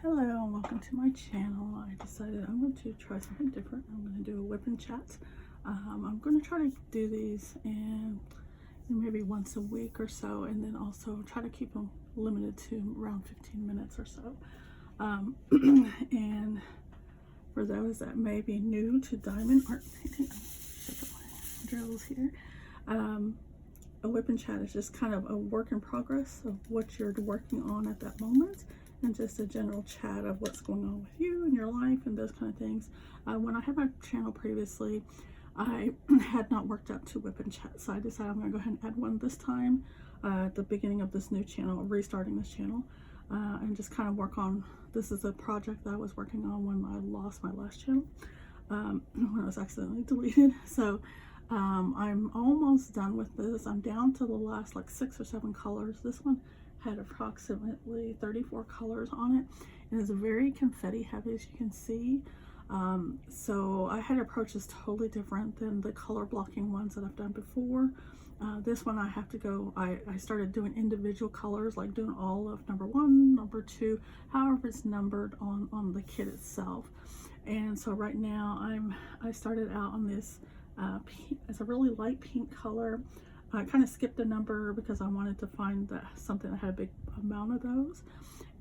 Hello and welcome to my channel. I decided I'm going to try something different. I'm going to do a whip and chat. I'm going to try to do these in maybe once a week or so, and then also try to keep them limited to around 15 minutes or so. And for those that may be new to diamond art painting, I'll shake up my drills here. A whip and chat is just kind of a work in progress of what you're working on at that moment, and just a general chat of what's going on with you and your life and those kind of things. When I had my channel previously, I had not worked up to whip and chat, so I decided I'm going to go ahead and add one this time at the beginning of this new channel, restarting this channel, and just kind of work on. This is a project that I was working on when I lost my last channel, when it was accidentally deleted. So I'm almost done with this. I'm down to the last like 6 or 7 colors. This one had approximately 34 colors on it, and it's very confetti heavy, as you can see. So I had approaches totally different than the color blocking ones that I've done before. This one I have to go, I started doing individual colors, like doing all of number 1, number 2, however it's numbered on the kit itself. And so right now I started out on this it's a really light pink color. I kind of skipped a number because I wanted to find something that had a big amount of those.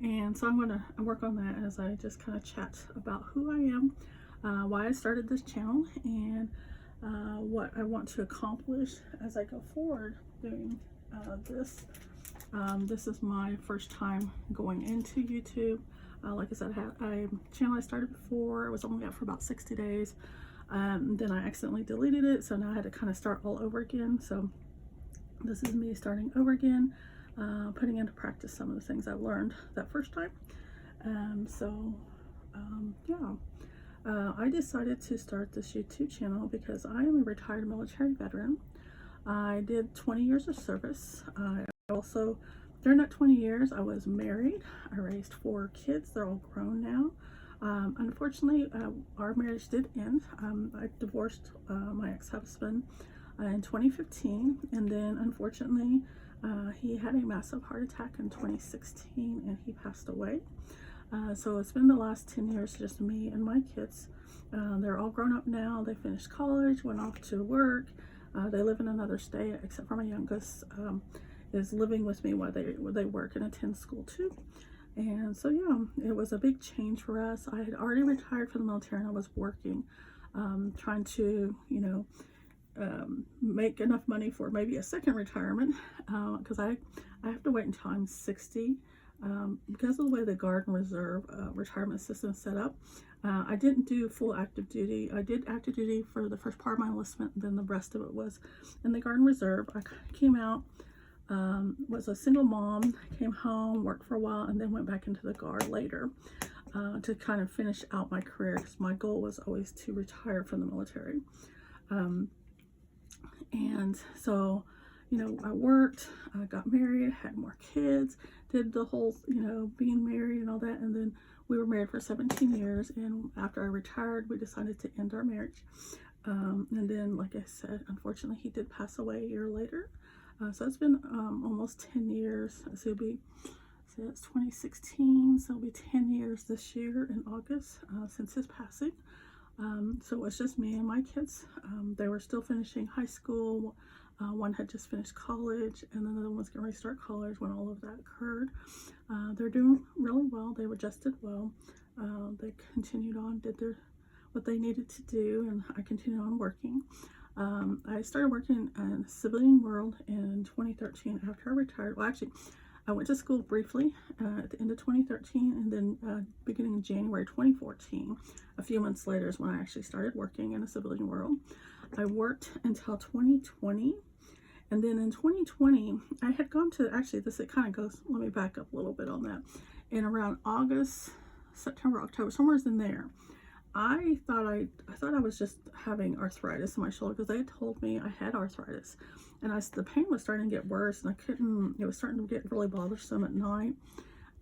And so I'm going to work on that as I just kind of chat about who I am, why I started this channel, and what I want to accomplish as I go forward doing this. This is my first time going into YouTube. Like I said, I had a channel I started before. It was only up for about 60 days. Then I accidentally deleted it, so now I had to kind of start all over again. So this is me starting over again, putting into practice some of the things I learned that first time. I decided to start this YouTube channel because I am a retired military veteran. I did 20 years of service. I also, during that 20 years, I was married. I raised 4 kids. They're all grown now. Unfortunately, our marriage did end. I divorced my ex-husband in 2015, and then unfortunately he had a massive heart attack in 2016 and he passed away. So it's been the last 10 years just me and my kids. They're all grown up now. They finished college, went off to work. They live in another state, except for my youngest is living with me while they work and attend school too. And so yeah, it was a big change for us. I had already retired from the military and I was working, trying to, make enough money for maybe a second retirement, because I have to wait until I'm 60, because of the way the Guard and Reserve retirement system is set up. I didn't do full active duty. I did active duty for the first part of my enlistment, then the rest of it was in the Guard and Reserve. I came out, was a single mom, came home, worked for a while, and then went back into the Guard later to kind of finish out my career, because my goal was always to retire from the military. And so, I worked, I got married, had more kids, did the whole, being married and all that. And then we were married for 17 years. And after I retired, we decided to end our marriage. And then, like I said, unfortunately, he did pass away a year later. So it's been almost 10 years. So it's 2016. So it'll be 10 years this year in August since his passing. So it's just me and my kids. They were still finishing high school. One had just finished college, and then the other one was going to restart college when all of that occurred. They're doing really well. They just did well. They continued on, did what they needed to do, and I continued on working. I started working in the civilian world in 2013 after I retired. Well, actually, I went to school briefly at the end of 2013, and then beginning in January 2014, a few months later, is when I actually started working in the civilian world. I worked until 2020, and then in 2020, I had gone to, actually, it kind of goes, let me back up a little bit on that. In around August, September, October, somewhere in there, I thought I was just having arthritis in my shoulder, because they had told me I had arthritis, and the pain was starting to get worse, and it was starting to get really bothersome at night.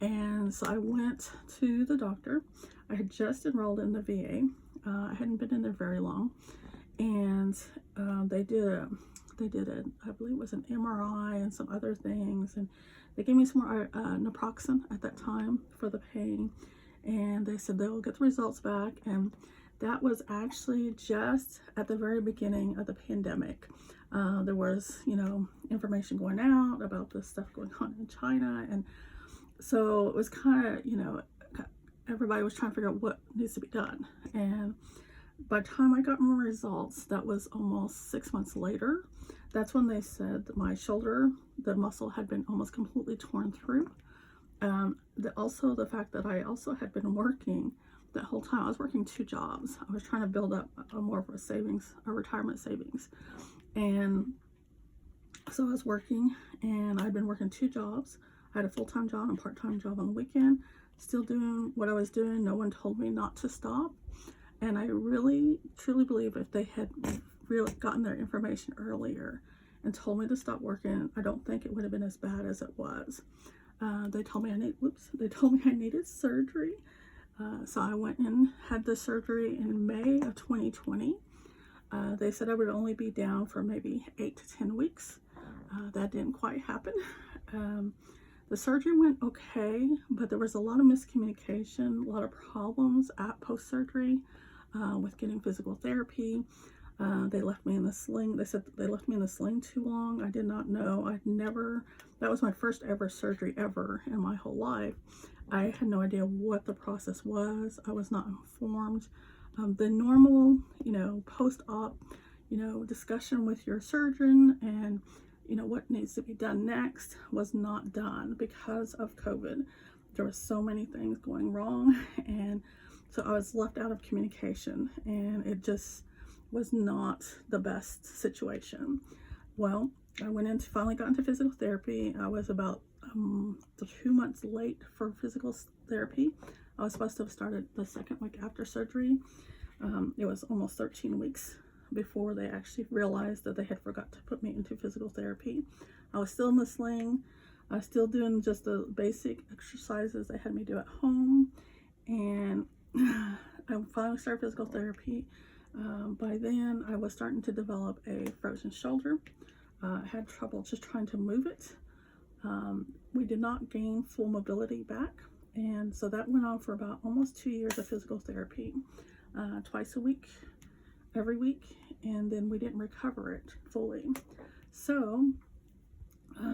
And so I went to the doctor. I had just enrolled in the VA. I hadn't been in there very long, and they did I believe it was an MRI and some other things, and they gave me some more naproxen at that time for the pain. and they said they'll get the results back. And that was actually just at the very beginning of the pandemic. There was, information going out about the stuff going on in China, and so it was kind of, everybody was trying to figure out what needs to be done. And by the time I got my results, that was almost 6 months later. That's when they said that my shoulder, the muscle had been almost completely torn through. Also the fact that I also had been working that whole time. I was working 2 jobs. I was trying to build up more of a retirement savings. And so I was working, and I'd been working 2 jobs. I had a full-time job and part-time job on the weekend, still doing what I was doing. No one told me not to stop. And I really, truly believe if they had really gotten their information earlier and told me to stop working, I don't think it would have been as bad as it was. They told me I needed surgery. So I went and had the surgery in May of 2020. They said I would only be down for maybe 8 to 10 weeks. That didn't quite happen. The surgery went okay, but there was a lot of miscommunication, a lot of problems at post-surgery with getting physical therapy. They left me in the sling. They said they left me in the sling too long. I did not know. That was my first ever surgery ever in my whole life. I had no idea what the process was. I was not informed. The normal, post-op, discussion with your surgeon and, what needs to be done next was not done because of COVID. There were so many things going wrong, and so I was left out of communication, and it just was not the best situation. Well, I finally got into physical therapy. I was about 2 months late for physical therapy. I was supposed to have started the second week after surgery. It was almost 13 weeks before they actually realized that they had forgot to put me into physical therapy. I was still in the sling. I was still doing just the basic exercises they had me do at home. And I finally started physical therapy. By then, I was starting to develop a frozen shoulder. I had trouble just trying to move it. We did not gain full mobility back. And so that went on for about almost 2 years of physical therapy, twice a week, every week, and then we didn't recover it fully. So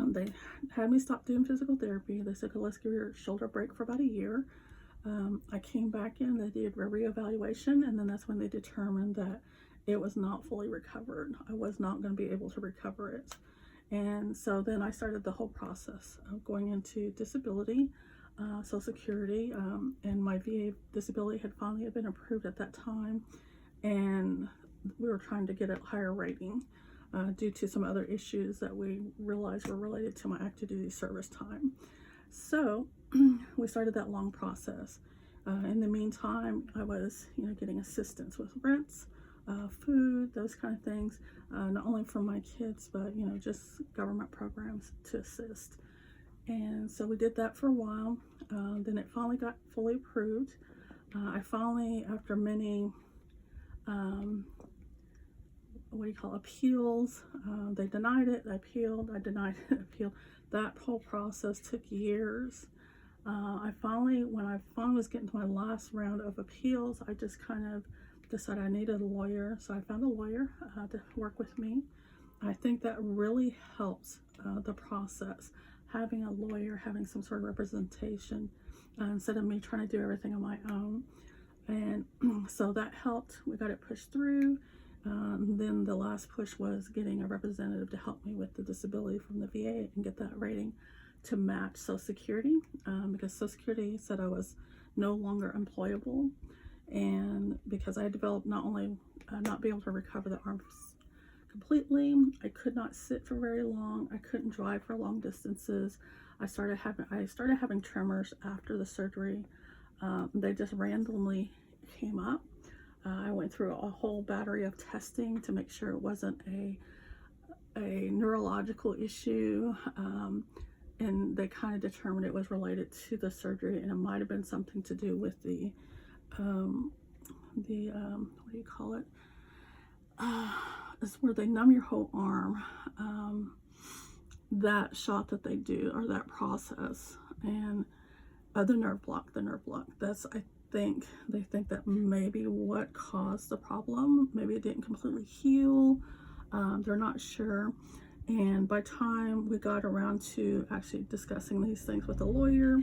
they had me stop doing physical therapy. They said, let's give your shoulder a break for about a year. I came back in, they did a reevaluation, and then that's when they determined that it was not fully recovered. I was not going to be able to recover it. And so then I started the whole process of going into disability, Social Security, and my VA disability had finally been approved at that time, and we were trying to get a higher rating due to some other issues that we realized were related to my active duty service time. So we started that long process. In the meantime, I was, getting assistance with rents, food, those kind of things, not only from my kids, but, just government programs to assist. And so we did that for a while. Then it finally got fully approved. I finally, after many, appeals, they denied it, I appealed, I denied it, appealed. That whole process took years. When I finally was getting to my last round of appeals, I just kind of decided I needed a lawyer. So I found a lawyer to work with me. I think that really helps the process, having a lawyer, having some sort of representation instead of me trying to do everything on my own. And so that helped. We got it pushed through. Then the last push was getting a representative to help me with the disability from the VA and get that rating to match Social Security, because Social Security said I was no longer employable, and because I had developed not only not be able to recover the arms completely, I could not sit for very long, I couldn't drive for long distances. I started having tremors after the surgery. They just randomly came up. I went through a whole battery of testing to make sure it wasn't a neurological issue, and they kind of determined it was related to the surgery, and it might have been something to do with the what do you call it? It's where they numb your whole arm. That shot that they do, or that process, and The nerve block, that's, I think they think that maybe what caused the problem. Maybe it didn't completely heal. They're not sure. And by time we got around to actually discussing these things with the lawyer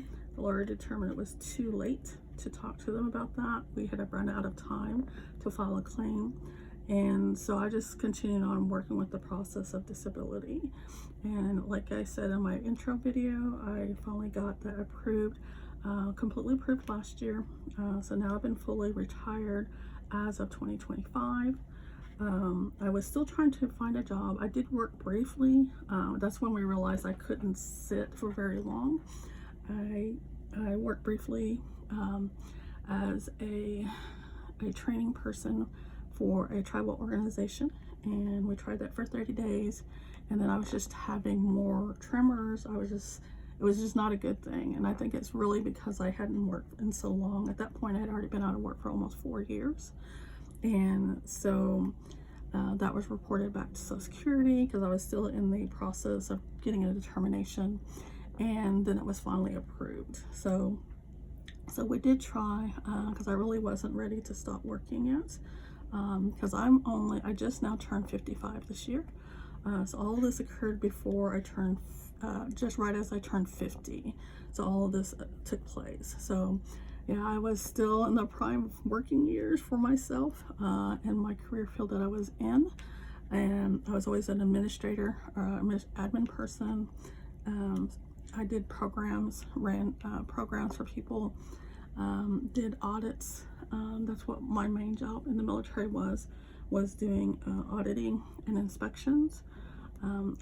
determined it was too late to talk to them about that. We had run out of time to file a claim. And so I just continued on working with the process of disability. And like I said in my intro video, I finally got that approved, completely approved last year. So now I've been fully retired as of 2025. I was still trying to find a job. I did work briefly. That's when we realized I couldn't sit for very long. I worked briefly as a training person for a tribal organization, and we tried that for 30 days, and then I was just having more tremors. It was just not a good thing, and I think it's really because I hadn't worked in so long. At that point I had already been out of work for almost 4 years, and so that was reported back to Social Security because I was still in the process of getting a determination, and then it was finally approved. So we did try, because I really wasn't ready to stop working yet, because I just now turned 55 this year. So all of this occurred before I turned, just right as I turned 50. So all of this took place. So yeah, I was still in the prime of working years for myself, in my career field that I was in. And I was always an administrator, admin person. I did programs, ran programs for people, did audits. That's what my main job in the military was doing auditing and inspections.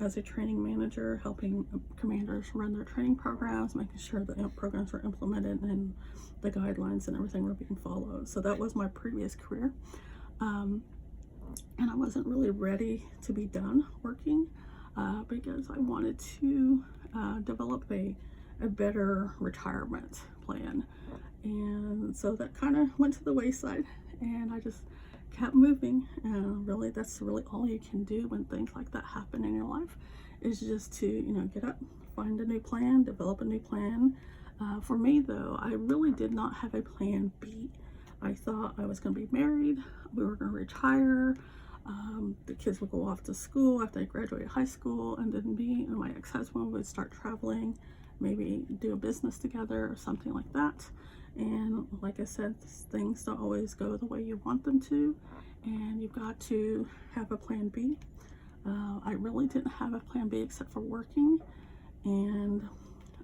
As a training manager, helping commanders run their training programs, making sure the programs were implemented and the guidelines and everything were being followed. So that was my previous career. And I wasn't really ready to be done working, because I wanted to develop a better retirement plan. And so that kind of went to the wayside, and I just kept moving. Really, that's really all you can do when things like that happen in your life, is just to, get up, find a new plan, develop a new plan. For me though, I really did not have a plan B. I thought I was going to be married, we were going to retire, the kids would go off to school after they graduated high school, and then me and my ex-husband would start traveling, maybe do a business together or something like that. And like I said, things don't always go the way you want them to, and you've got to have a plan B. I really didn't have a plan B except for working, and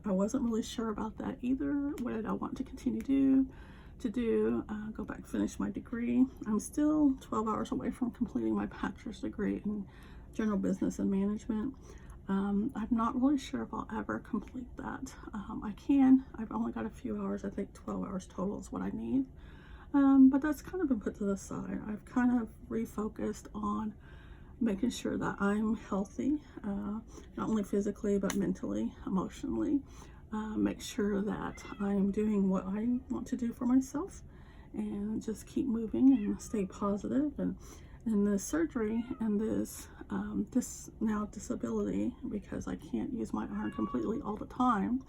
I wasn't really sure about that either. What did I want to continue to do? Go back and finish my degree. I'm still 12 hours away from completing my bachelor's degree in general business and management. I'm not really sure if I'll ever complete that. I can. I've only got a few hours. I think 12 hours total is what I need. But that's kind of been put to the side. I've kind of refocused on making sure that I'm healthy, not only physically, but mentally, emotionally. Make sure that I'm doing what I want to do for myself, and just keep moving and stay positive. And the surgery and this now disability, because I can't use my arm completely all the time,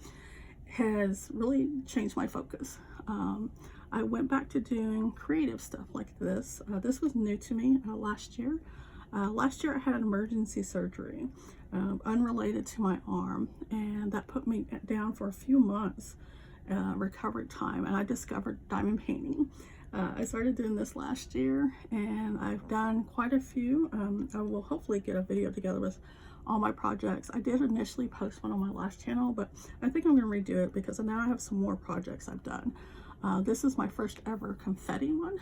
has really changed my focus. I went back to doing creative stuff like this. This was new to me last year. Last year I had an emergency surgery unrelated to my arm, and that put me down for a few months recovery time, and I discovered diamond painting. I started doing this last year, and I've done quite a few. I will hopefully get a video together with all my projects. I did initially post one on my last channel, but I think I'm going to redo it because now I have some more projects I've done. This is my first ever confetti one.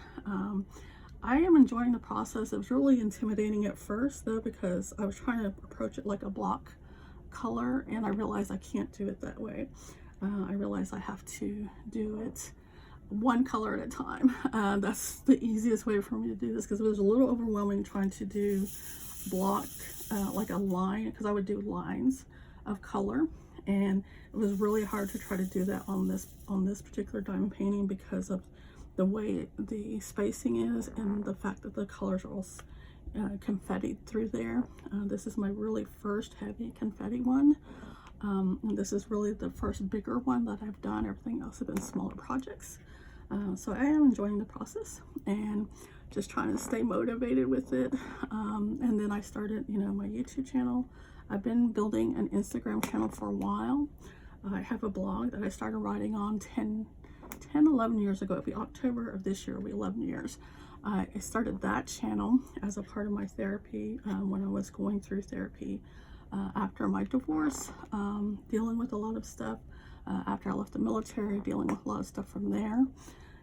I am enjoying the process. It was really intimidating at first though, because I was trying to approach it like a block color, and I realized I can't do it that way. I realized I have to do it one color at a time. That's the easiest way for me to do this, because it was a little overwhelming trying to do block, like a line, because I would do lines of color, and it was really hard to try to do that on this particular diamond painting because of the way the spacing is and the fact that the colors are all confetti through there. This is my really first heavy confetti one. And this is really the first bigger one that I've done. Everything else has been smaller projects. So I am enjoying the process and just trying to stay motivated with it. And then I started, my YouTube channel. I've been building an Instagram channel for a while. I have a blog that I started writing on 11 years ago. It'll be October of this year, it'll be 11 years. I started that channel as a part of my therapy when I was going through therapy after my divorce, dealing with a lot of stuff after I left the military, dealing with a lot of stuff from there.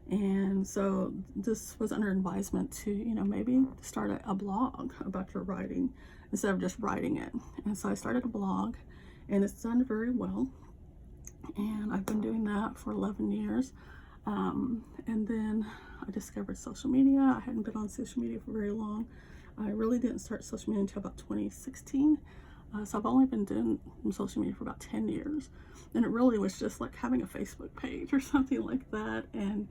And so this was under advisement to, maybe start a blog about your writing instead of just writing it. And so I started a blog, and it's done very well. And I've been doing that for 11 years. And then I discovered social media. I hadn't been on social media for very long. I really didn't start social media until about 2016. So I've only been doing social media for about 10 years. And it really was just like having a Facebook page or something like that. And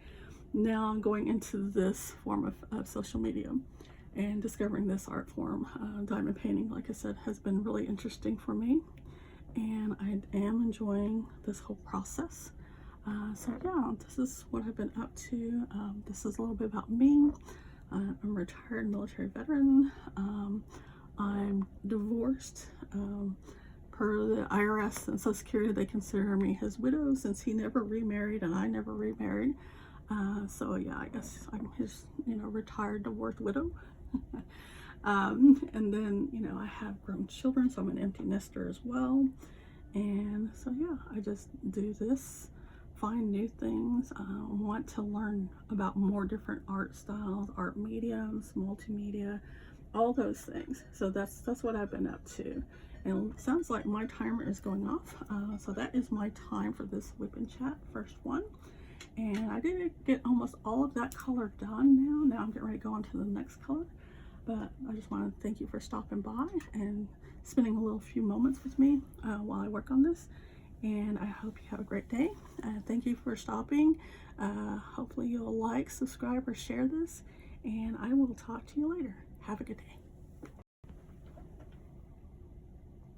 now I'm going into this form of social media and discovering this art form. Diamond painting, like I said, has been really interesting for me. And I am enjoying this whole process. So yeah, this is what I've been up to. This is a little bit about me. I'm a retired military veteran. I'm divorced. Per the IRS and Social Security, they consider me his widow since he never remarried and I never remarried. So yeah, I guess I'm his, retired divorced widow. And then, I have grown children, so I'm an empty nester as well. And so yeah, I just do this, find new things, want to learn about more different art styles, art mediums, multimedia, all those things. So that's what I've been up to. And it sounds like my timer is going off. So that is my time for this WIP and Chat first one. And I did get almost all of that color done now. Now I'm getting ready to go on to the next color. But I just want to thank you for stopping by and spending a little few moments with me while I work on this. And I hope you have a great day. Thank you for stopping. Hopefully you'll like, subscribe, or share this. And I will talk to you later. Have a good day.